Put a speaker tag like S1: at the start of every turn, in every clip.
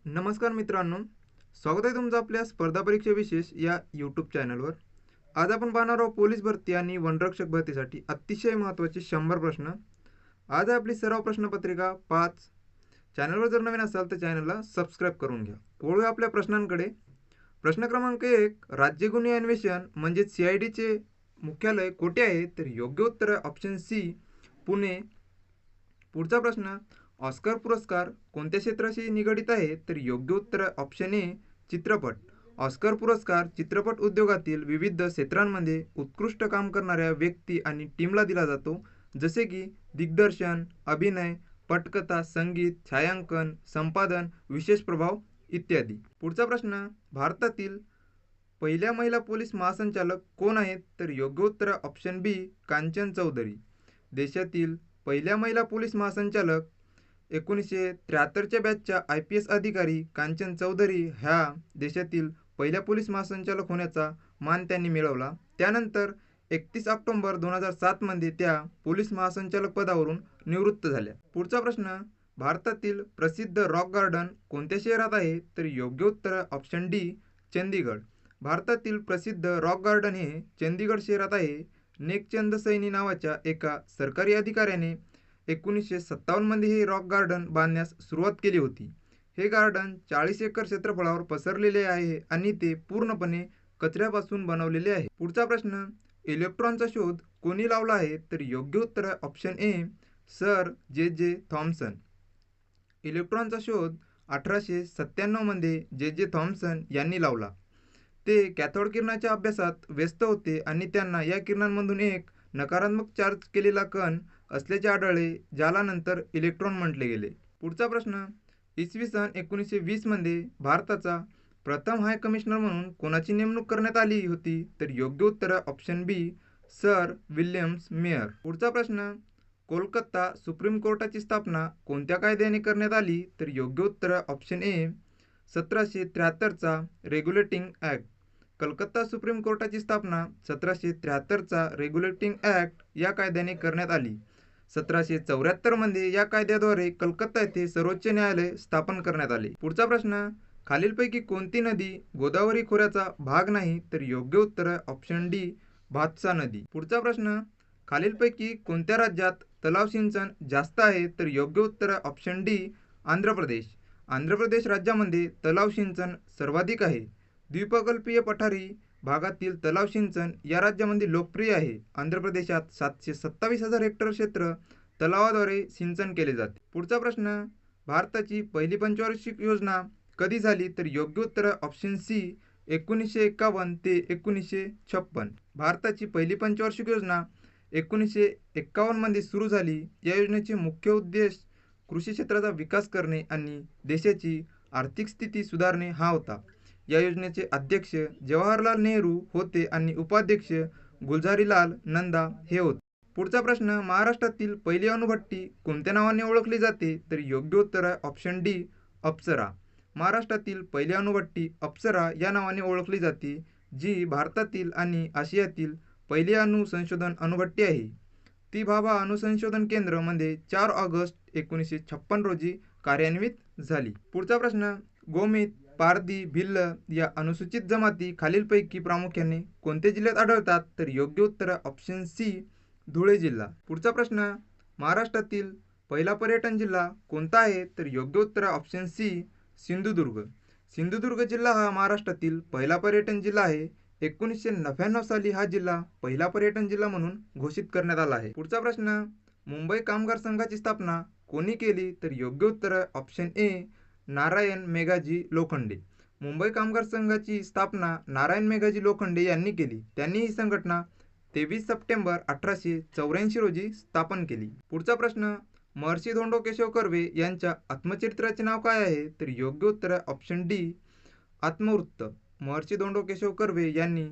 S1: नमस्कार मित्रांनो, स्वागत आहे तुमचं आपल्या स्पर्धा परीक्षा विशेष या यूट्यूब चॅनलवर. आज आपण पाहणार आहोत पोलीस भरती आणि वनरक्षक भरतीसाठी अतिशय महत्त्वाचे 100 प्रश्न. आज आहे आपली सराव प्रश्नपत्रिका 5. चॅनलवर जर नवीन असाल तर चॅनलला सबस्क्राईब करून घ्या. वळूया आपल्या प्रश्नांकडे. प्रश्न क्रमांक 1, राज्य गुन्हे अन्वेषण म्हणजेच CIDचे मुख्यालय कोठे आहे? तर योग्य उत्तर आहे ऑप्शन सी, पुणे. पुढचा प्रश्न, ऑस्कर पुरस्कार कोणत्या क्षेत्राशी निगडित आहे? तर योग्य उत्तर ऑप्शन ए, चित्रपट. ऑस्कर पुरस्कार चित्रपट उद्योगातील विविध क्षेत्रांमध्ये उत्कृष्ट काम करणाऱ्या व्यक्ती आणि टीमला दिला जातो, जसे की दिग्दर्शन, अभिनय, पटकथा, संगीत, छायांकन, संपादन, विशेष प्रभाव इत्यादी. पुढचा प्रश्न, भारतातील पहिल्या महिला पोलीस महासंचालक कोण आहेत? तर योग्य उत्तर ऑप्शन बी, कांचन चौधरी. देशातील पहिल्या महिला पोलीस महासंचालक 1973च्या बॅचच्या IPS अधिकारी कांचन चौधरी ह्या देशातील पहिल्या पोलीस महासंचालक होण्याचा मान त्यांनी मिळवला. त्यानंतर 31 ऑक्टोबर 2007 त्या पोलीस महासंचालक पदावरून निवृत्त झाल्या. पुढचा प्रश्न, भारतातील प्रसिद्ध रॉक गार्डन कोणत्या शहरात आहे? तर योग्य उत्तर ऑप्शन डी, चंदीगड. भारतातील प्रसिद्ध रॉक गार्डन हे चंदीगड शहरात आहे. नेकचंद सैनी नावाच्या एका सरकारी अधिकाऱ्याने 1957 हे रॉक गार्डन बांधण्यास सुरुवात केली होती. हे गार्डन 40 एकर क्षेत्रफळावर पसरलेले आहे आणि ते पूर्णपणे कचऱ्यापासून बनवलेले आहे. पुढचा प्रश्न, इलेक्ट्रॉनचा शोध कोणी लावला आहे? तर योग्य उत्तर ऑप्शन ए, सर जे थॉम्सन. इलेक्ट्रॉनचा शोध 1897 जे थॉम्सन यांनी लावला. ते कॅथोड किरणाच्या अभ्यासात व्यस्त होते आणि त्यांना या किरणांमधून एक नकारात्मक चार्ज केलेला कण असल्याचे आढळले, ज्याला नंतर इलेक्ट्रॉन म्हटले गेले. पुढचा प्रश्न, इसवी सन 1920 भारताचा प्रथम हाय कमिशनर म्हणून कोणाची नेमणूक करण्यात आली होती? तर योग्य उत्तर ऑप्शन बी, सर विल्यम्स मेयर. पुढचा प्रश्न, कोलकाता सुप्रीम कोर्टाची स्थापना कोणत्या कायद्याने करण्यात आली? तर योग्य उत्तर ऑप्शन ए, 1773चा रेग्युलेटिंग ॲक्ट. कलकत्ता सुप्रीम कोर्टाची स्थापना 1773चा रेग्युलेटिंग ॲक्ट या कायद्याने करण्यात आली. 1774 या कायद्याद्वारे कलकत्ता येथे सर्वोच्च न्यायालय स्थापन करण्यात आले. पुढचा प्रश्न, खालीलपैकी कोणती नदी गोदावरी खोऱ्याचा भाग नाही? तर योग्य उत्तर ऑप्शन डी, भातसा नदी. पुढचा प्रश्न, खालीलपैकी कोणत्या राज्यात तलाव सिंचन जास्त आहे? तर योग्य उत्तर ऑप्शन डी, आंध्र प्रदेश. आंध्र प्रदेश राज्यामध्ये तलाव सिंचन सर्वाधिक आहे. द्वीपकल्पीय पठारी भागातील तलाव सिंचन या राज्यामध्ये लोकप्रिय आहे. आंध्र प्रदेशात 727,000 हेक्टर क्षेत्र तलावाद्वारे सिंचन केले जाते. पुढचा प्रश्न, भारताची पहिली पंचवार्षिक योजना कधी झाली? तर योग्य उत्तर ऑप्शन सी, 1951 ते 1956. भारताची पहिली पंचवार्षिक योजना 1951 सुरू झाली. या योजनेचे मुख्य उद्देश कृषी क्षेत्राचा विकास करणे आणि देशाची आर्थिक स्थिती सुधारणे हा होता. या योजनेचे अध्यक्ष जवाहरलाल नेहरू होते आणि उपाध्यक्ष गुलझारीलाल नंदा हे होते. पुढचा प्रश्न, महाराष्ट्रातील पहिली अणुभट्टी कोणत्या नावाने ओळखली जाते? तर योग्य उत्तर ऑप्शन डी, अप्सरा. महाराष्ट्रातील पहिली अणुभट्टी अप्सरा या नावाने ओळखली जाते, जी भारतातील आणि आशियातील पहिली अणुसंशोधन अणुभट्टी आहे. ती भाभा अणुसंशोधन केंद्र मध्ये 4 ऑगस्ट 1956 रोजी कार्यान्वित झाली. पुढचा प्रश्न, गोमित, पारधी, भिल्ल या अनुसूचित जमाती खालीलपैकी प्रामुख्याने कोणत्या जिल्ह्यात आढळतात? तर योग्य उत्तर ऑप्शन सी, धुळे जिल्हा. पुढचा प्रश्न, महाराष्ट्रातील पहिला पर्यटन जिल्हा कोणता आहे? तर योग्य उत्तर ऑप्शन सी, सिंधुदुर्ग. सिंधुदुर्ग जिल्हा हा महाराष्ट्रातील पहिला पर्यटन जिल्हा आहे. 1999 साली हा जिल्हा पहिला पर्यटन जिल्हा म्हणून घोषित करण्यात आला आहे. पुढचा प्रश्न, मुंबई कामगार संघाची स्थापना कोणी केली? तर योग्य उत्तर ऑप्शन ए, नारायण मेघाजी लोखंडे. मुंबई कामगार संघाची स्थापना नारायण मेघाजी लोखंडे यांनी केली. त्यांनी ही संघटना 23 सप्टेंबर 1884 रोजी स्थापन केली. पुढचा प्रश्न, महर्षी धोंडो केशव कर्वे यांच्या आत्मचरित्राचे नाव काय आहे? तर योग्य उत्तर ऑप्शन डी, आत्मवृत्त. महर्षी धोंडो केशव कर्वे यांनी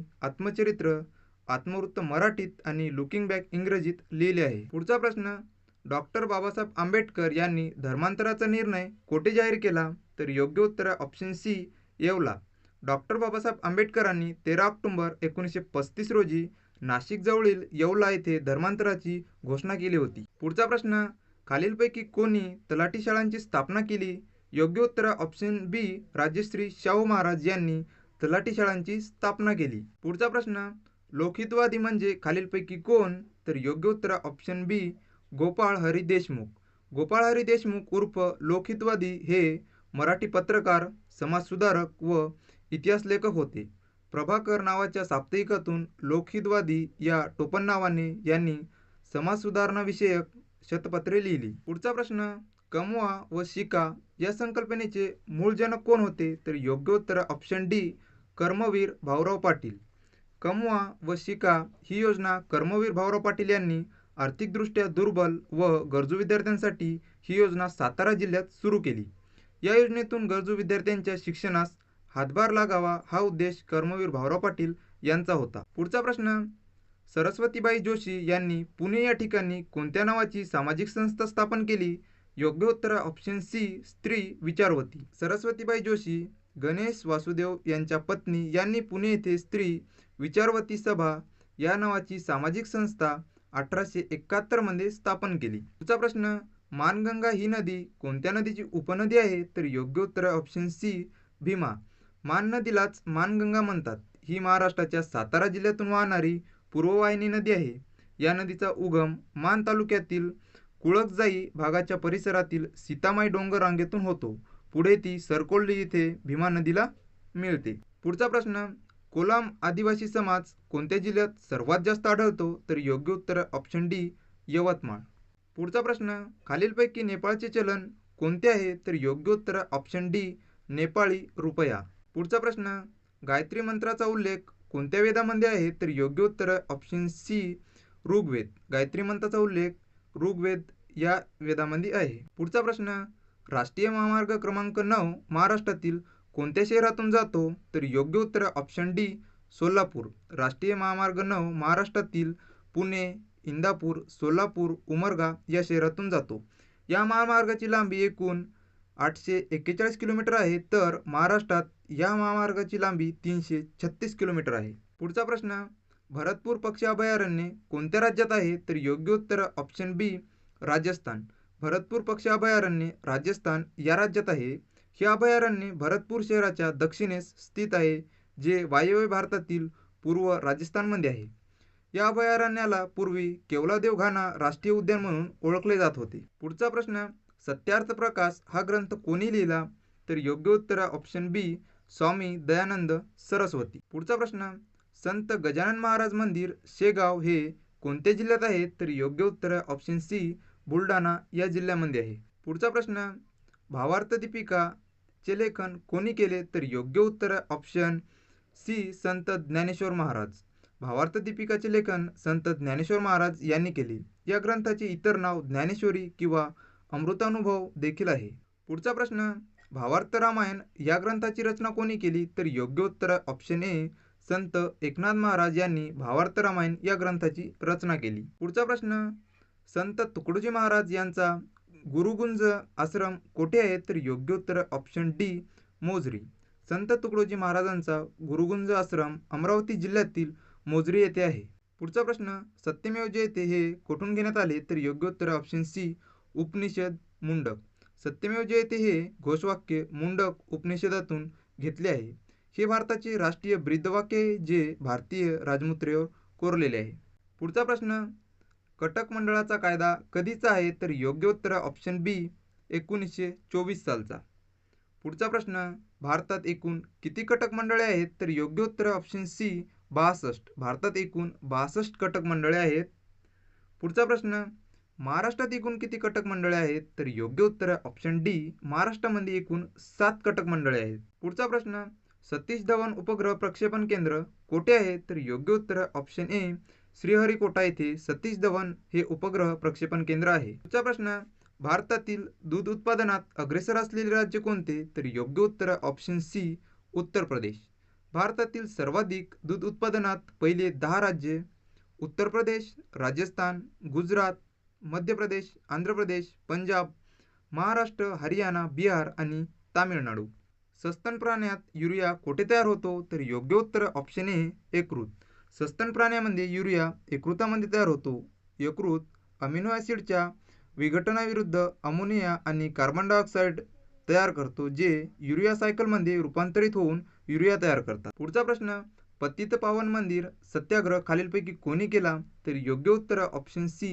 S1: आत्मवृत्त मराठीत आणि लुकिंग बॅक इंग्रजीत लिहिले आहे. पुढचा प्रश्न, डॉक्टर बाबासाहेब आंबेडकर यांनी धर्मांतराचा निर्णय कोठे जाहीर केला? तर योग्य उत्तर option C, Yeola. Doctor Babasaheb आंबेडकरांनी 13 ऑक्टोबर 1935 रोजी नाशिक जवळील येवला येथे धर्मांतराची घोषणा केली होती. पुढचा प्रश्न, खालीलपैकी कोणी तलाठी शाळांची स्थापना केली? योग्य उत्तर ऑप्शन बी, राजश्री शाहू महाराज यांनी तलाठी शाळांची स्थापना केली. पुढचा प्रश्न, लोकहितवादी म्हणजे खालीलपैकी कोण? तर योग्य उत्तर ऑप्शन बी, गोपाळ हरी देशमुख. गोपाळ हरी देशमुख उर्फ लोकहितवादी हे मराठी पत्रकार, समाजसुधारक व इतिहास लेखक होते. प्रभाकर नावाच्या साप्ताहिकातून लोकहितवादी या टोपण नावाने यांनी समाजसुधारणाविषयक शतपत्रे लिहिली. पुढचा प्रश्न, कमवा व शिका या संकल्पनेचे मूळ जनक कोण होते? तर योग्य उत्तर ऑप्शन डी, कर्मवीर भाऊराव पाटील. कमवा व शिका ही योजना कर्मवीर भाऊराव पाटील यांनी आर्थिकदृष्ट्या दुर्बल व गरजू विद्यार्थ्यांसाठी ही योजना सातारा जिल्ह्यात सुरू केली. या योजनेतून गरजू विद्यार्थ्यांच्या शिक्षणास हातभार लागावा हा उद्देश कर्मवीर भाऊराव पाटील यांचा होता. पुढचा प्रश्न, सरस्वतीबाई जोशी यांनी पुणे या ठिकाणी कोणत्या नावाची सामाजिक संस्था स्थापन केली? योग्य उत्तर ऑप्शन सी, स्त्री विचारवती. सरस्वतीबाई जोशी गणेश वासुदेव यांच्या पत्नी यांनी पुणे येथे स्त्री विचारवती सभा या नावाची सामाजिक संस्था 1871 मध्ये स्थापन केली. पुढचा प्रश्न, मानगंगा ही नदी कोणत्या नदीची उपनदी आहे? तर योग्य उत्तर ऑप्शन सी, भीमा. मान नदीलाच मानगंगा म्हणतात. ही महाराष्ट्राच्या सातारा जिल्ह्यातून वाहणारी पूर्ववाहिनी नदी आहे. या नदीचा उगम मान तालुक्यातील कुळकजाई भागाच्या परिसरातील सीतामाई डोंगर रांगेतून होतो. पुढे ती सरकोल्ली येथे भीमा नदीला मिळते. पुढचा प्रश्न, कोलाम आदिवासी समाज कोणत्या जिल्ह्यात सर्वात जास्त आढळतो? तर योग्य उत्तर ऑप्शन डी, यवतमाळ. पुढचा प्रश्न, खालीलपैकी नेपाळचे चलन कोणते आहे? तर योग्य उत्तर ऑप्शन डी, नेपाळी रुपया. पुढचा प्रश्न, गायत्री मंत्राचा उल्लेख कोणत्या वेदामध्ये आहे? तर योग्य उत्तर ऑप्शन सी, ऋग्वेद. गायत्री मंत्राचा उल्लेख ऋग्वेद या वेदामध्ये आहे. पुढचा प्रश्न, राष्ट्रीय महामार्ग क्रमांक 9 महाराष्ट्रातील कोणत्या शहरातून जातो? तर योग्य उत्तर ऑप्शन डी, सोलापूर. राष्ट्रीय महामार्ग 9 महाराष्ट्रातील पुणे, इंदापूर, सोलापूर, उमरगा या शहरातून जातो. या महामार्गाची लांबी एकूण 841 किलोमीटर आहे, तर महाराष्ट्रात या महामार्गाची लांबी 336 किलोमीटर आहे. पुढचा प्रश्न, भरतपूर पक्षी अभयारण्य कोणत्या राज्यात आहे? तर योग्य उत्तर ऑप्शन बी, राजस्थान. भरतपूर पक्षी अभयारण्य राजस्थान या राज्यात आहे. हे अभयारण्य भरतपूर शहराच्या दक्षिणेस स्थित आहे, जे वायव्य भारतातील पूर्व राजस्थानमध्ये आहे. या अभयारण्याला पूर्वी केवलादेव घाना राष्ट्रीय उद्यान म्हणून ओळखले जात होते. पुढचा प्रश्न, सत्यार्थ प्रकाश हा ग्रंथ कोणी लिहिला? तर योग्य उत्तर ऑप्शन बी, स्वामी दयानंद सरस्वती. पुढचा प्रश्न, संत गजानन महाराज मंदिर शेगाव हे कोणत्या जिल्ह्यात आहे? तर योग्य उत्तर ऑप्शन सी, बुलढाणा या जिल्ह्यामध्ये आहे. पुढचा प्रश्न, भावार्थ दीपिकाचे लेखन कोणी केले? तर योग्य उत्तर ऑप्शन सी, संत ज्ञानेश्वर महाराज. भावार्थ दीपिकाचे लेखन संत ज्ञानेश्वर महाराज यांनी केले. या ग्रंथाचे इतर नाव ज्ञानेश्वरी किंवा अमृतानुभव देखील आहे. पुढचा प्रश्न, भावार्थ रामायण या ग्रंथाची रचना कोणी केली? तर योग्य उत्तर ऑप्शन ए, संत एकनाथ महाराज यांनी भावार्थ रामायण या ग्रंथाची रचना केली. पुढचा प्रश्न, संत तुकडोजी महाराज यांचा गुरुगुंज आश्रम कोठे आहे? तर योग्य उत्तर ऑप्शन डी, मोझरी. संत तुकडोजी महाराजांचा गुरुगुंज आश्रम अमरावती जिल्ह्यातील मोझरी येथे आहे. पुढचा प्रश्न, सत्यमेव जयते हे कुठून घेण्यात आले? तर योग्य उत्तर ऑप्शन सी, उपनिषद मुंडक. सत्यमेव जयते हे घोषवाक्य मुंडक उपनिषदातून घेतले आहे. हे भारताचे राष्ट्रीय ब्रीदवाक्य आहे, जे भारतीय राजमुद्रेवर कोरलेले आहे. पुढचा प्रश्न, कटक मंडळाचा कायदा कधीचा आहे? तर योग्य उत्तर ऑप्शन बी, 1924 सालचा. पुढचा प्रश्न, भारतात एकूण किती कटक मंडळे आहेत? तर योग्य उत्तर ऑप्शन सी, 62. भारतात एकूण 62 कटक मंडळे आहेत. पुढचा प्रश्न, महाराष्ट्रात एकूण किती कटक मंडळे आहेत? तर योग्य उत्तर ऑप्शन डी, महाराष्ट्रामध्ये एकूण 7 कटक मंडळे आहेत. पुढचा प्रश्न, सतीश धवन उपग्रह प्रक्षेपण केंद्र कोठे आहे? तर योग्य उत्तर ऑप्शन ए, श्रीहरिकोटा येथे सतीश धवन हे उपग्रह प्रक्षेपण केंद्र आहे. पुढचा प्रश्न, भारतातील दूध उत्पादनात अग्रेसर असलेले राज्य कोणते? तर योग्य उत्तर ऑप्शन सी, उत्तर प्रदेश. भारतातील सर्वाधिक दूध उत्पादनात पहिले 10 राज्ये उत्तर प्रदेश, राजस्थान, गुजरात, मध्य प्रदेश, आंध्र प्रदेश, पंजाब, महाराष्ट्र, हरियाणा, बिहार आणि तामिळनाडू. सस्तन प्राण्यात युरिया कोठे तयार होतो? तर योग्य उत्तर ऑप्शन ए, यकृत. सस्तन प्राण्यामध्ये युरिया यकृतामध्ये तयार होतो. यकृत अमिनो ॲसिडच्या विघटनाविरुद्ध अमोनिया आणि कार्बन डायऑक्साईड तयार करतो, जे युरिया सायकलमध्ये रूपांतरित होऊन युरिया तयार करतात. पुढचा प्रश्न, पतित पावन मंदिर सत्याग्रह खालीलपैकी कोणी केला? तर योग्य उत्तर ऑप्शन सी,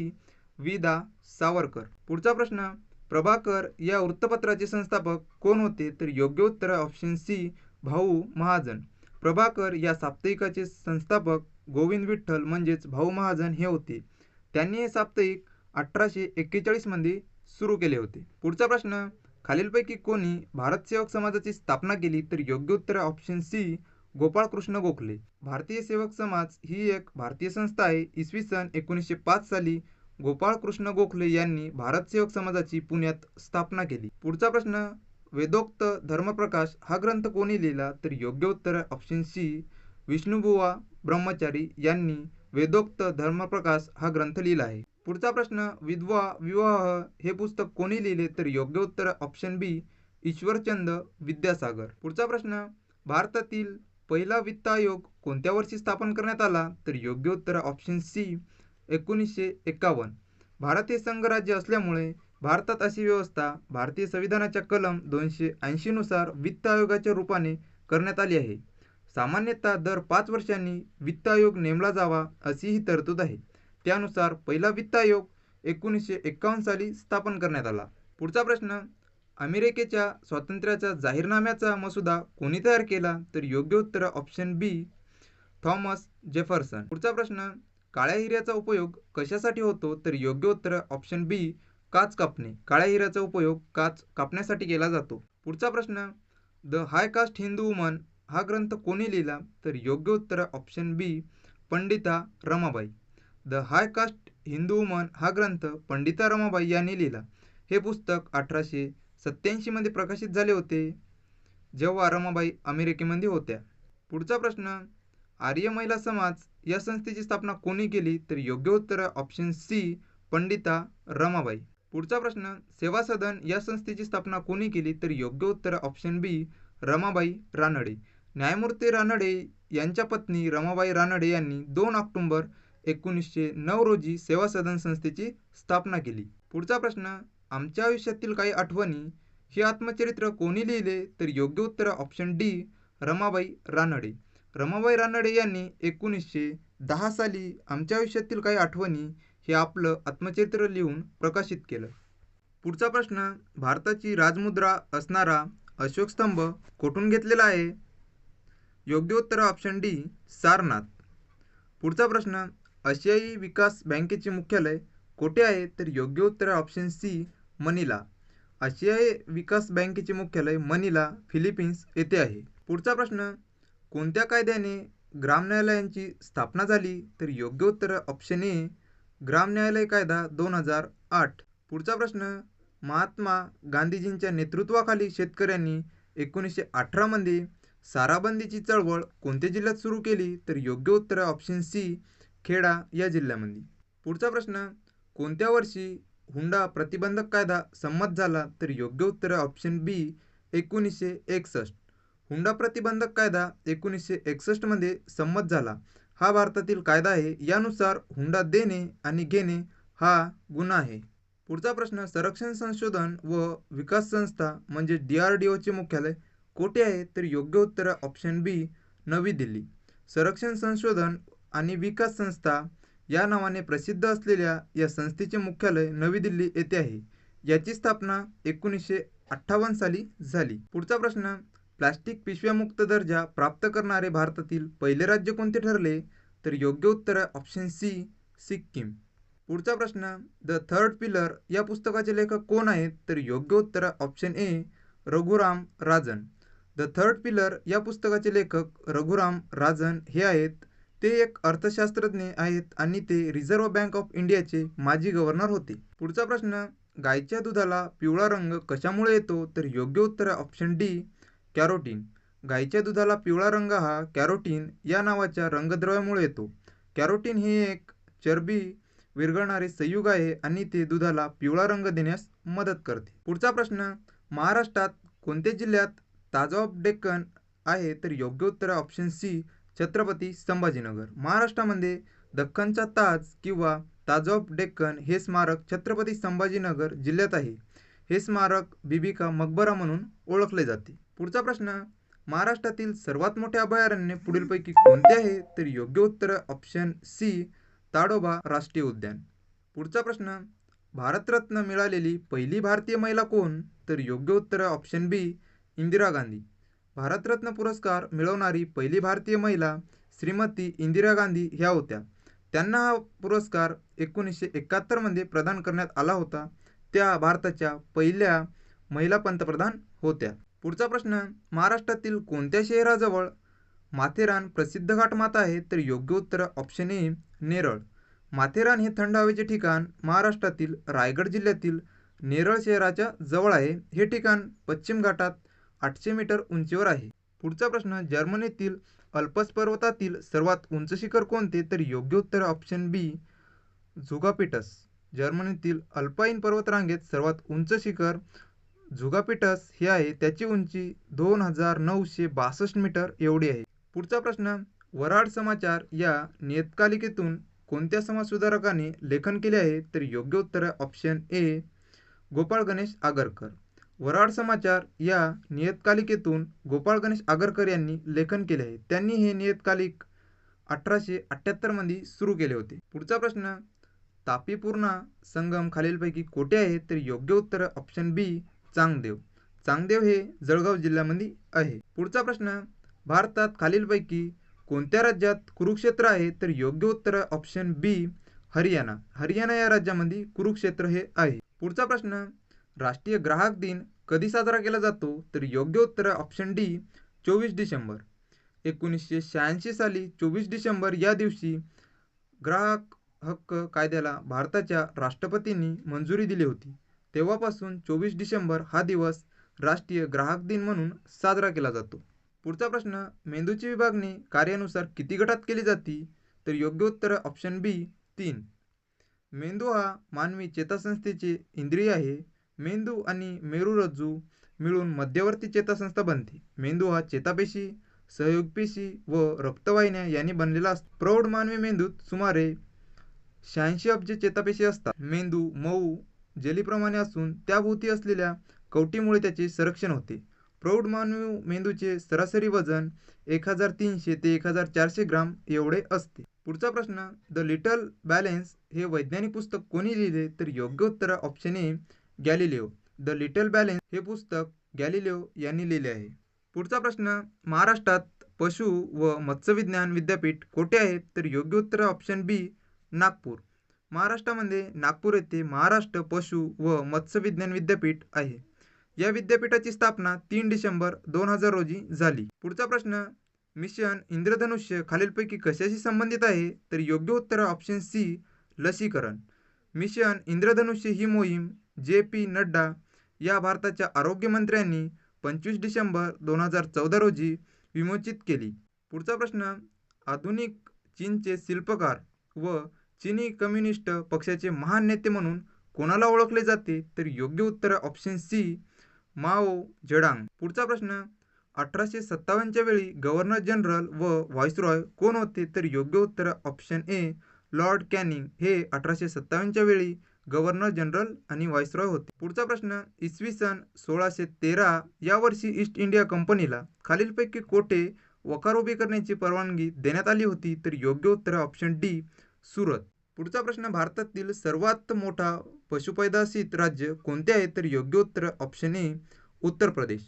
S1: वि.दा. सावरकर. पुढचा प्रश्न, प्रभाकर या वृत्तपत्राचे संस्थापक कोण होते? तर योग्य उत्तर ऑप्शन सी, भाऊ महाजन. प्रभाकर या साप्ताहिकाचे संस्थापक गोविंद विठ्ठल म्हणजेच भाऊ महाजन हे होते. त्यांनी हे साप्ताहिक 1841 मध्ये सुरू केले होते. पुढचा प्रश्न, खालीलपैकी कोणी भारत सेवक समाजाची स्थापना केली? तर योग्य उत्तर ऑप्शन सी, गोपाळकृष्ण गोखले. भारतीय सेवक समाज ही एक भारतीय संस्था आहे. इसवी सन 1905 साली गोपाळकृष्ण गोखले यांनी भारत सेवक समाजाची पुण्यात स्थापना केली. पुढचा प्रश्न, वेदोक्त धर्मप्रकाश हा ग्रंथ कोणी लिहिला? तर योग्य उत्तर ऑप्शन सी, विष्णुबुवा ब्रह्मचारी यांनी वेदोक्त धर्मप्रकाश हा ग्रंथ लिहिला आहे. पुढचा प्रश्न, विधवा विवाह हे पुस्तक कोणी लिहिले? तर योग्य उत्तर ऑप्शन बी, ईश्वरचंद विद्यासागर. पुढचा प्रश्न, भारतातील पहिला वित्त आयोग कोणत्या वर्षी स्थापन करण्यात आला? तर योग्य उत्तर ऑप्शन सी, 1951. भारत हे संघराज्य असल्यामुळे भारतात अशी व्यवस्था भारतीय संविधानाच्या कलम 280 नुसार वित्त आयोगाच्या रूपाने करण्यात आली आहे. सामान्यतः दर 5 वर्षांनी वित्त आयोग नेमला जावा अशी ही तरतूद आहे. त्यानुसार पहिला वित्त आयोग 1951 साली स्थापन करण्यात आला. पुढचा प्रश्न, अमेरिकेच्या स्वातंत्र्याच्या जाहीरनाम्याचा मसुदा कोणी तयार केला? तर योग्य उत्तर ऑप्शन बी, थॉमस जेफरसन. पुढचा प्रश्न, काळ्या हिऱ्याचा उपयोग कशासाठी होतो? तर योग्य उत्तर ऑप्शन बी, काच कापणे. काळ्या हिऱ्याचा उपयोग काच कापण्यासाठी केला जातो. पुढचा प्रश्न, the high caste Hindu woman हा ग्रंथ कोणी लिहिला? तर योग्य उत्तर option B, Pandita Ramabai. The high caste Hindu woman हा ग्रंथ पंडिता रमाबाई यांनी लिहिला. हे पुस्तक 1887 मध्ये प्रकाशित झाले होते, जेव्हा रमाबाई अमेरिकेमध्ये होत्या. पुढचा प्रश्न, आर्य महिला समाज या संस्थेची स्थापना कोणी केली? तर योग्य उत्तर ऑप्शन सी, पंडिता रमाबाई. पुढचा प्रश्न, सेवा सदन या संस्थेची स्थापना कोणी केली? तर योग्य उत्तर ऑप्शन बी, रमाबाई रानडे. न्यायमूर्ती रानडे यांच्या पत्नी रमाबाई रानडे यांनी 2 ऑक्टोबर 1909 रोजी सेवा सदन संस्थेची स्थापना केली. पुढचा प्रश्न, आमच्या आयुष्यातील काही आठवणी हे आत्मचरित्र कोणी लिहिले? तर योग्य उत्तर ऑप्शन डी, रमाबाई रानडे. रमाबाई रानडे यांनी 1910 साली आमच्या आयुष्यातील काही आठवणी हे आपलं आत्मचरित्र लिहून प्रकाशित केलं. पुढचा प्रश्न, भारताची राजमुद्रा असणारा अशोक स्तंभ कोठून घेतलेला आहे? योग्य उत्तर ऑप्शन डी, सारनाथ. पुढचा प्रश्न, आशियाई विकास बँकेचे मुख्यालय कोठे आहे? तर योग्य उत्तर ऑप्शन सी, मनिला. आशियाई विकास बँकेचे मुख्यालय मनिला, फिलिपिन्स येथे आहे. पुढचा प्रश्न, कोणत्या कायद्याने ग्राम न्यायालयांची स्थापना झाली? तर योग्य उत्तर ऑप्शन ए, ग्राम न्यायालय कायदा 2008. पुढचा प्रश्न, महात्मा गांधीजींच्या नेतृत्वाखाली शेतकऱ्यांनी 1918 मध्ये साराबंदीची चळवळ कोणत्या जिल्ह्यात सुरू केली? तर योग्य उत्तर ऑप्शन सी, खेडा या जिल्ह्यामध्ये. पुढचा प्रश्न, कोणत्या वर्षी हुंडा प्रतिबंधक कायदा संमत झाला? तर योग्य उत्तर ऑप्शन बी, 1961. हुंडा प्रतिबंधक कायदा 1961 मध्ये संमत झाला. हा भारतातील कायदा आहे. यानुसार हुंडा देणे आणि घेणे हा गुन्हा आहे. पुढचा प्रश्न, संरक्षण संशोधन व विकास संस्था म्हणजे DRDOचे मुख्यालय कोठे आहे? तर योग्य उत्तर ऑप्शन बी, नवी दिल्ली. संरक्षण संशोधन आणि विकास संस्था या नावाने प्रसिद्ध असलेल्या या संस्थेचे मुख्यालय नवी दिल्ली येथे आहे. याची स्थापना 1958 साली झाली. पुढचा प्रश्न, प्लास्टिक पिशव्यामुक्त दर्जा प्राप्त करणारे भारतातील पहिले राज्य कोणते ठरले? तर योग्य उत्तर ऑप्शन सी, सिक्कीम. पुढचा प्रश्न, द थर्ड पिलर या पुस्तकाचे लेखक कोण आहेत? तर योग्य उत्तर option A, Raghuram Rajan. The third pillar या पुस्तकाचे लेखक रघुराम राजन हे आहेत. ते एक अर्थशास्त्रज्ञ आहेत आणि ते रिझर्व्ह बँक ऑफ इंडियाचे माजी गव्हर्नर होते. पुढचा प्रश्न, गायीच्या दुधाला पिवळा रंग कशामुळे येतो? तर योग्य उत्तर ऑप्शन डी, कॅरोटीन. गायीच्या दुधाला पिवळा रंग हा कॅरोटीन या नावाच्या रंगद्रव्यामुळे येतो. कॅरोटीन हे एक चरबी विरघळणारे संयुग आहे आणि ते दुधाला पिवळा रंग देण्यास मदत करते. पुढचा प्रश्न, महाराष्ट्रात कोणत्या जिल्ह्यात ताज ऑफ डेक्कन आहे? तर योग्य उत्तर ऑप्शन सी, छत्रपती संभाजीनगर. महाराष्ट्रामध्ये दख्खनचा ताज किंवा ताज ऑफ डेक्कन हे स्मारक छत्रपती संभाजीनगर जिल्ह्यात आहे. हे स्मारक बीबी का मकबरा म्हणून ओळखले जाते. पुढचा प्रश्न, महाराष्ट्रातील सर्वात मोठे अभयारण्य पुढीलपैकी कोणते आहे? तर योग्य उत्तर ऑप्शन सी, ताडोबा राष्ट्रीय उद्यान. पुढचा प्रश्न, भारतरत्न मिळालेली पहिली भारतीय महिला कोण? तर योग्य उत्तर ऑप्शन बी, इंदिरा गांधी. भारतरत्न पुरस्कार मिळवणारी पहिली भारतीय महिला श्रीमती इंदिरा गांधी ह्या होत्या. त्यांना हा पुरस्कार 1971 मध्ये प्रदान करण्यात आला होता. त्या भारताच्या पहिल्या महिला पंतप्रधान होत्या. पुढचा प्रश्न, महाराष्ट्रातील कोणत्या शहराजवळ माथेरान प्रसिद्ध घाटमाता आहे? तर योग्य उत्तर ऑप्शन ए, नेरळ. माथेरान हे थंड हवेचे ठिकाण महाराष्ट्रातील रायगड जिल्ह्यातील नेरळ शहराच्या जवळ आहे. हे ठिकाण पश्चिम घाटात 800 मीटर उंचीवर आहे. पुढचा प्रश्न, जर्मनीतील अल्प्स पर्वतातील सर्वात उंच शिखर कोणते? तर योग्य उत्तर ऑप्शन बी, झुगापिटस. जर्मनीतील अल्पाईन पर्वतरांगेत सर्वात उंच शिखर झुगापिटस हे आहे. त्याची उंची 2962 मीटर एवढी आहे. पुढचा प्रश्न, वऱ्हाड समाचार या नियतकालिकेतून कोणत्या समाजसुधारकाने लेखन केले आहे? तर योग्य उत्तर ऑप्शन ए, गोपाळ गणेश आगरकर. वऱ्हाड समाचार या नियतकालिकेतून गोपाळ गणेश आगरकर यांनी लेखन केले आहे. त्यांनी हे नियतकालिक 1878 मध्ये सुरू केले होते. पुढचा प्रश्न, तापी पूर्णा संगम खालीलपैकी कोठे आहे? तर योग्य उत्तर ऑप्शन बी, चांगदेव. चांगदेव हे जळगाव जिल्ह्यामध्ये आहे. पुढचा प्रश्न, भारतात खालीलपैकी कोणत्या राज्यात कुरुक्षेत्र आहे? तर योग्य उत्तर ऑप्शन बी, हरियाणा. हरियाणा या राज्यामध्ये कुरुक्षेत्र हे आहे. पुढचा प्रश्न, राष्ट्रीय ग्राहक दिन कधी साजरा केला जातो? तर योग्य उत्तर ऑप्शन डी, 24 डिसेंबर. 1986 साली 24 डिसेंबर या दिवशी ग्राहक हक्क कायद्याला भारताच्या राष्ट्रपतींनी मंजुरी दिली होती. तेव्हापासून 24 डिसेंबर हा दिवस राष्ट्रीय ग्राहक दिन म्हणून साजरा केला जातो. पुढचा प्रश्न, मेंदूची विभागणी कार्यानुसार किती गटात केली जाते? तर योग्य उत्तर ऑप्शन बी, 3. मेंदू हा मानवी चेतासंस्थेचे इंद्रिय आहे. मेंदू आणि मेरुरज्जू मिळून मध्यवर्ती चेतासंस्था बनते. मेंदू हा चेतापेशी, सहयोगपेशी व रक्तवाहिन्या यांनी बनलेला असतो. प्रौढ मानवी मेंदूत सुमारे 86 अब्ज चेतापेशी असतात. मेंदू मऊ जेलीप्रमाणे असून त्याभोवती असलेल्या कवटीमुळे त्याचे संरक्षण होते. प्रौढ मानवी मेंदूचे सरासरी वजन 1300 ते 1400 ग्राम एवढे असते. पुढचा प्रश्न, द लिटल बॅलेन्स हे वैज्ञानिक पुस्तक कोणी लिहिले? तर योग्य उत्तर option A, Galileo. The little balance हे पुस्तक गॅलिलिओ यांनी लिहिले आहे. पुढचा प्रश्न, महाराष्ट्रात पशु व मत्स्यविज्ञान विद्यापीठ कोठे आहे? तर योग्य उत्तर ऑप्शन बी, नागपूर. महाराष्ट्रामध्ये नागपूर येथे महाराष्ट्र पशु व मत्स्यविज्ञान विद्यापीठ आहे. या विद्यापीठाची स्थापना 3 डिसेंबर 2000 रोजी झाली. पुढचा प्रश्न, मिशन इंद्रधनुष्य खालीलपैकी कशाशी संबंधित आहे? तर योग्य उत्तर ऑप्शन सी, लसीकरण. मिशन इंद्रधनुष्य ही मोहीम जे.पी. नड्डा या भारताच्या आरोग्यमंत्र्यांनी 25 डिसेंबर 2014 रोजी विमोचित केली. पुढचा प्रश्न, आधुनिक चीनचे शिल्पकार व चीनी कम्युनिस्ट पक्षाचे महान नेते म्हणून कोणाला ओळखले जाते? तर योग्य उत्तर ऑप्शन सी, माओ जेडॉंग. पुढचा प्रश्न, 1857च्या वेळी गव्हर्नर जनरल व व्हाईसरॉय कोण होते? तर योग्य उत्तर ऑप्शन ए, लॉर्ड कॅनिंग हे 1857च्या वेळी गव्हर्नर जनरल आणि व्हाईसरॉय होते. पुढचा प्रश्न, इसवी सन 1613 या वर्षी ईस्ट इंडिया कंपनीला खालीलपैकी कोठे वखार उभी करण्याची परवानगी देण्यात आली होती? तर योग्य उत्तर ऑप्शन डी, सुरत. पुढचा प्रश्न, भारतातील सर्वात मोठा पशुपैदासित राज्य कोणते आहे? तर योग्य उत्तर ऑप्शन ए, उत्तर प्रदेश.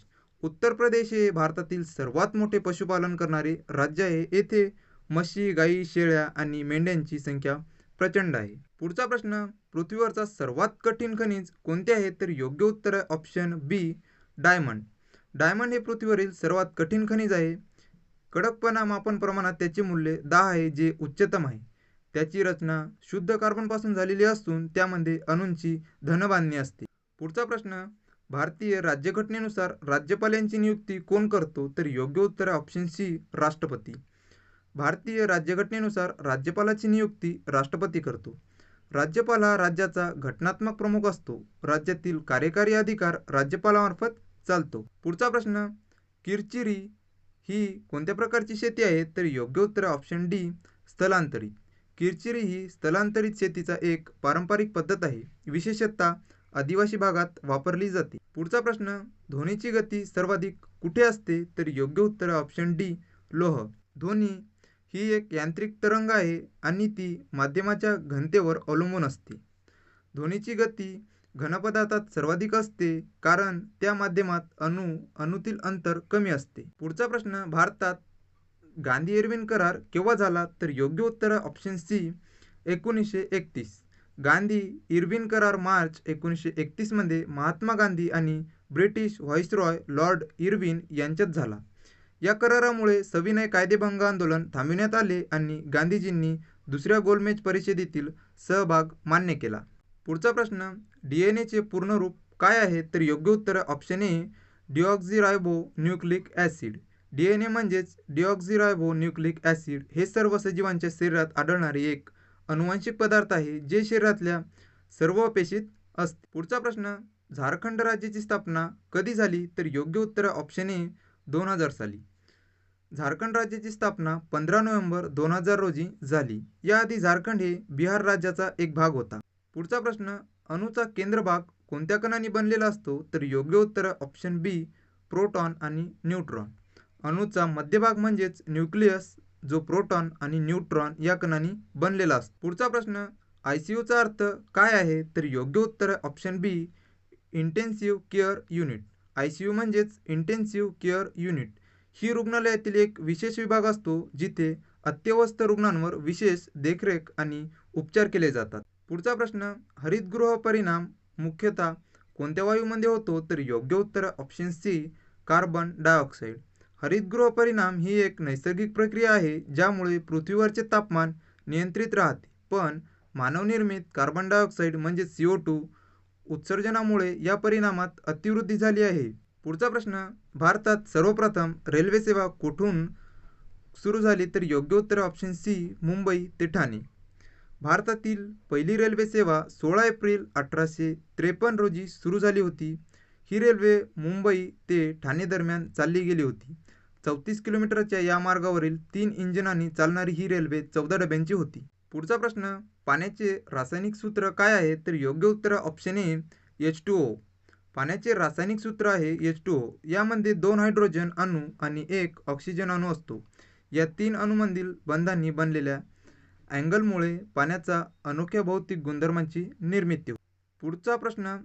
S1: उत्तर प्रदेश हे भारतातील सर्वात मोठे पशुपालन करणारे राज्य आहे. येथे म्हशी, गायी, शेळ्या आणि मेंढ्यांची संख्या प्रचंड आहे. पुढचा प्रश्न, पृथ्वीवरचा सर्वात कठीण खनिज कोणते आहे? तर योग्य उत्तर ऑप्शन बी, डायमंड. डायमंड हे पृथ्वीवरील सर्वात कठीण खनिज आहे. कडकपणा मापन प्रमाणात त्याचे मूल्य 10 आहे, जे उच्चतम आहे. त्याची रचना शुद्ध कार्बनपासून झालेली असून त्यामध्ये अणूंची धनबांधणी असते. पुढचा प्रश्न, भारतीय राज्यघटनेनुसार राज्यपाल यांची नियुक्ती कोण करतो? तर योग्य उत्तर ऑप्शन सी, राष्ट्रपती. भारतीय राज्यघटनेनुसार राज्यपालाची नियुक्ती राष्ट्रपती करतो. राज्यपाल हा राज्याचा घटनात्मक प्रमुख असतो. राज्यातील कार्यकारी अधिकार राज्यपालामार्फत चालतो. पुढचा प्रश्न, किरचिरी ही कोणत्या प्रकारची शेती आहे? तर योग्य उत्तर ऑप्शन डी, स्थलांतरित. किरचिरी ही स्थलांतरित शेतीचा एक पारंपरिक पद्धत आहे. विशेषतः आदिवासी भागात वापरली जाते. पुढचा प्रश्न, ध्वनीची गती सर्वाधिक कुठे असते? तर योग्य उत्तर ऑप्शन डी, लोह. ध्वनी ही एक यांत्रिक तरंग आहे आणि ती माध्यमाच्या घनतेवर अवलंबून असते. ध्वनीची गती घनपदार्थात सर्वाधिक असते कारण त्या माध्यमात अणूतील अंतर कमी असते. पुढचा प्रश्न, भारतात गांधी इर्विन करार केव्हा झाला? तर योग्य उत्तर ऑप्शन सी, 1931. गांधी इर्विन करार मार्च 1931 मध्ये महात्मा गांधी आणि ब्रिटिश व्हाईसरॉय लॉर्ड इर्विन यांच्यात झाला. या करारामुळे सविनय कायदेभंग आंदोलन थांबविण्यात आले आणि गांधीजींनी दुसऱ्या गोलमेज परिषदेतील सहभाग मान्य केला. पुढचा प्रश्न, डीएनएचे पूर्ण रूप काय आहे? तर योग्य उत्तर option A, deoxyribonucleic acid. DNA म्हणजेच डिऑक्झिरायबो न्यूक्लिक ॲसिड हे सर्व सजीवांच्या शरीरात आढळणारे एक अनुवांशिक पदार्थ आहे जे शरीरातल्या सर्व पेशीत असते. पुढचा प्रश्न, झारखंड राज्याची स्थापना कधी झाली? तर योग्य उत्तर ऑप्शन ए, 2000 साली. झारखंड राज्याची स्थापना 15 नोव्हेंबर 2000 रोजी झाली. याआधी झारखंड हे बिहार राज्याचा एक भाग होता. पुढचा प्रश्न, अणूचा केंद्रभाग कोणत्या कणांनी बनलेला असतो? तर योग्य उत्तर ऑप्शन बी, प्रोटॉन आणि न्यूट्रॉन. अणूचा मध्यभाग म्हणजेच न्यूक्लियस जो प्रोटॉन आणि न्यूट्रॉन या कणांनी बनलेला असतो. पुढचा प्रश्न, ICUचा अर्थ काय आहे? तर योग्य उत्तर ऑप्शन बी, इंटेन्सिव्ह केअर युनिट. ICU म्हणजेच इंटेन्सिव्ह केअर युनिट ही रुग्णालयातील एक विशेष विभाग असतो जिथे अत्यवस्थ रुग्णांवर विशेष देखरेख आणि उपचार केले जातात. पुढचा प्रश्न, हरितगृह परिणाम मुख्यतः कोणत्या वायूमध्ये होतो? तर योग्य उत्तर ऑप्शन सी, कार्बन डायऑक्साईड. हरितगृह परिणाम ही एक नैसर्गिक प्रक्रिया आहे ज्यामुळे पृथ्वीवरचे तापमान नियंत्रित राहते, पण मानवनिर्मित कार्बन डायऑक्साईड म्हणजे CO2 उत्सर्जनामुळे या परिणामात अतिवृद्धी झाली आहे. पुढचा प्रश्न, भारतात सर्वप्रथम रेल्वे सेवा कुठून सुरू झाली? तर योग्य उत्तर ऑप्शन सी, मुंबई ते ठाणे. भारतातील पहिली रेल्वे सेवा 16 एप्रिल 1853 रोजी सुरू झाली होती. ही रेल्वे मुंबई ते ठाणे दरम्यान चालली गेली होती. 34 किलोमीटरच्या या मार्गावरील 3 इंजिनांनी चालणारी ही रेल्वे 14 डब्यांची होती. पुढचा प्रश्न, पाण्याचे रासायनिक सूत्र काय आहे? तर योग्य उत्तर ऑप्शन ए, H2O. पाण्याचे रासायनिक सूत्र आहे H2O. यामध्ये 2 हायड्रोजन अणू आणि 1 ऑक्सिजन अणू असतो. या 3 अणूंमधील बंधांनी बनलेल्या अँगलमुळे पाण्याचा अनोख्या भौतिक गुणधर्मांची निर्मिती होते. पुढचा प्रश्न,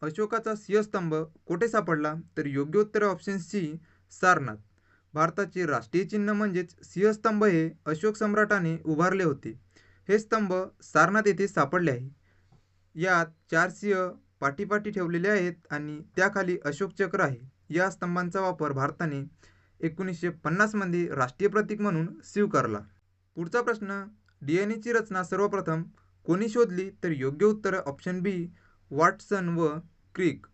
S1: अशोकाचा सिंहस्तंभ कोठे सापडला? तर योग्य उत्तर ऑप्शन सी, सारनाथ. भारताचे राष्ट्रीय चिन्ह म्हणजेच सिंहस्तंभ हे अशोक सम्राटाने उभारले होते. हे स्तंभ सारनाथ येथे सापडले आहे. यात 4 सिंह पाठीपाठी ठेवलेले आहेत आणि त्याखाली अशोक चक्र आहे. या स्तंभांचा वापर भारताने 1950 मध्ये राष्ट्रीय प्रतीक म्हणून स्वीकारला. पुढचा प्रश्न, डीएनएची रचना सर्वप्रथम कोणी शोधली? तर योग्य उत्तर ऑप्शन बी, वॉटसन व क्रिक.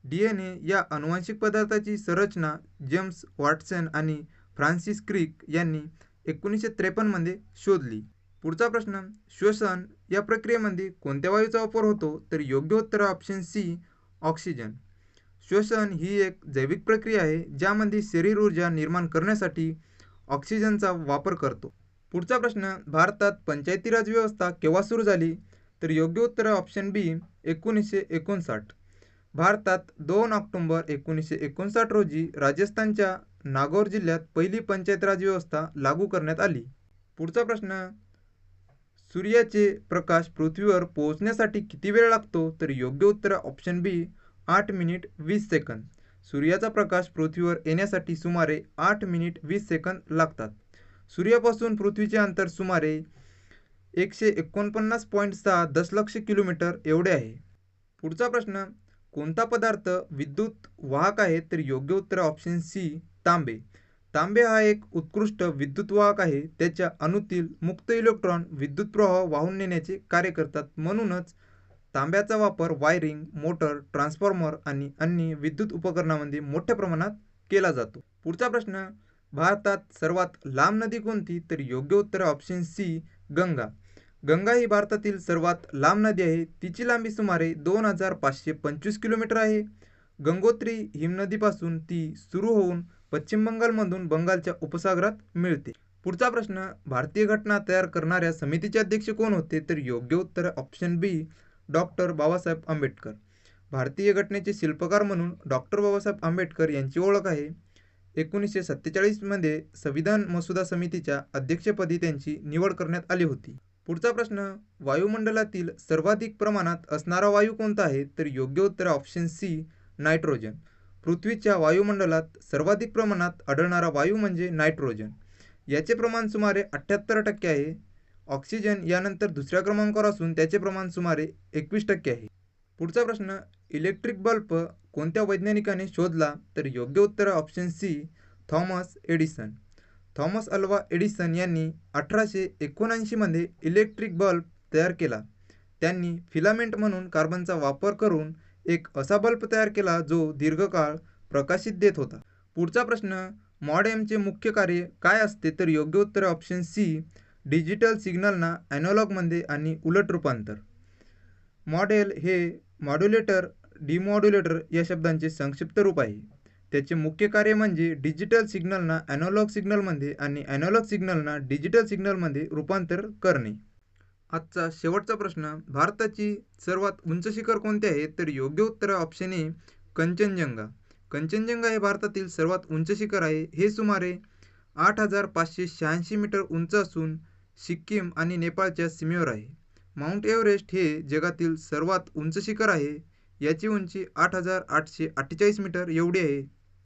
S1: डीएनए या अनुवांशिक पदार्थाची संरचना जेम्स वॉटसन आणि फ्रान्सिस क्रिक यांनी 1953 मध्ये शोधली. पुढचा प्रश्न, श्वसन या प्रक्रियेमध्ये कोणत्या वायूचा वापर होतो? तर योग्य उत्तर ऑप्शन सी, ऑक्सिजन. श्वसन ही एक जैविक प्रक्रिया आहे ज्यामध्ये शरीर ऊर्जा निर्माण करण्यासाठी ऑक्सिजनचा वापर करतो. पुढचा प्रश्न, भारतात पंचायती राज व्यवस्था केव्हा सुरू झाली? तर योग्य उत्तर ऑप्शन बी, 1959. भारतात 2 ऑक्टोबर 1959 रोजी राजस्थानच्या नागौर जिल्ह्यात पहिली पंचायत राज व्यवस्था लागू करण्यात आली. पुढचा प्रश्न, सूर्याचे प्रकाश पृथ्वीवर पोहोचण्यासाठी किती वेळ लागतो? तर योग्य उत्तर ऑप्शन बी, 8 मिनिट 20 सेकंद. सूर्याचा प्रकाश पृथ्वीवर येण्यासाठी सुमारे 8 मिनिट 20 सेकंद लागतात. सूर्यापासून पृथ्वीचे अंतर सुमारे 149.6 दशलक्ष किलोमीटर एवढे आहे. पुढचा प्रश्न, कोणता पदार्थ विद्युत वाहक आहे? तर योग्य उत्तर ऑप्शन सी, तांबे. तांबे हा एक उत्कृष्ट विद्युत वाहक आहे. त्याच्या अणूतील मुक्त इलेक्ट्रॉन विद्युत प्रवाह वाहून नेण्याचे कार्य करतात. म्हणूनच तांब्याचा वापर वायरिंग, मोटर, ट्रान्सफॉर्मर आणि अन्य विद्युत उपकरणांमध्ये मोठ्या प्रमाणात केला जातो. पुढचा प्रश्न, भारतात सर्वात लांब नदी कोणती? तर योग्य उत्तर ऑप्शन सी, गंगा. गंगा ही भारतातील सर्वात लांब नदी आहे. तिची लांबी सुमारे 2525 किलोमीटर आहे. गंगोत्री हिमनदीपासून ती सुरू होऊन पश्चिम बंगालमधून बंगालच्या उपसागरात मिळते. पुढचा प्रश्न, भारतीय घटना तयार करणाऱ्या समितीचे अध्यक्ष कोण होते? तर योग्य उत्तर ऑप्शन बी, डॉक्टर बाबासाहेब आंबेडकर. भारतीय घटनेचे शिल्पकार म्हणून डॉक्टर बाबासाहेब आंबेडकर यांची ओळख आहे. 1947मध्ये संविधान मसुदा समितीच्या अध्यक्षपदी त्यांची निवड करण्यात आली होती. पुढचा प्रश्न, वायुमंडलातील सर्वाधिक प्रमाणात असणारा वायू कोणता आहे? तर योग्य उत्तर ऑप्शन सी, नायट्रोजन. पृथ्वीच्या वायुमंडलात सर्वाधिक प्रमाणात आढळणारा वायू म्हणजे नायट्रोजन. याचे प्रमाण सुमारे 78% आहे. ऑक्सिजन यानंतर दुसऱ्या क्रमांकावर असून त्याचे प्रमाण सुमारे 21% आहे. पुढचा प्रश्न, इलेक्ट्रिक बल्ब कोणत्या वैज्ञानिकाने शोधला? तर योग्य उत्तर option C, Thomas Edison. Thomas Alva Edison यांनी 1879मध्ये इलेक्ट्रिक बल्ब तयार केला. त्यांनी फिलामेंट म्हणून कार्बनचा वापर करून एक असा बल्ब तयार केला जो दीर्घकाळ प्रकाशित देत होता. पुढचा प्रश्न, मॉडेमचे मुख्य कार्य काय असते? तर योग्य उत्तर ऑप्शन सी, डिजिटल सिग्नलना ॲनालॉगमध्ये आणि उलट रूपांतर. मॉडेल हे मॉड्युलेटर, डिमॉड्युलेटर या शब्दांचे संक्षिप्त रूप आहे. त्याचे मुख्य कार्य म्हणजे डिजिटल सिग्नलना ॲनालॉग सिग्नलमध्ये आणि ॲनालॉग सिग्नलना डिजिटल सिग्नलमध्ये रूपांतर करणे. आजचा शेवटचा प्रश्न, भारताची सर्वात उंच शिखर कोणते आहे? तर योग्य उत्तर ऑप्शन ए, कंचनजंगा. कंचनजंगा हे भारतातील सर्वात उंच शिखर आहे. हे सुमारे 8,586 मीटर उंच असून सिक्कीम आणि नेपाळच्या सीमेवर आहे. माउंट एव्हरेस्ट हे जगातील सर्वात उंच शिखर आहे. याची उंची 8,848 मीटर एवढी आहे.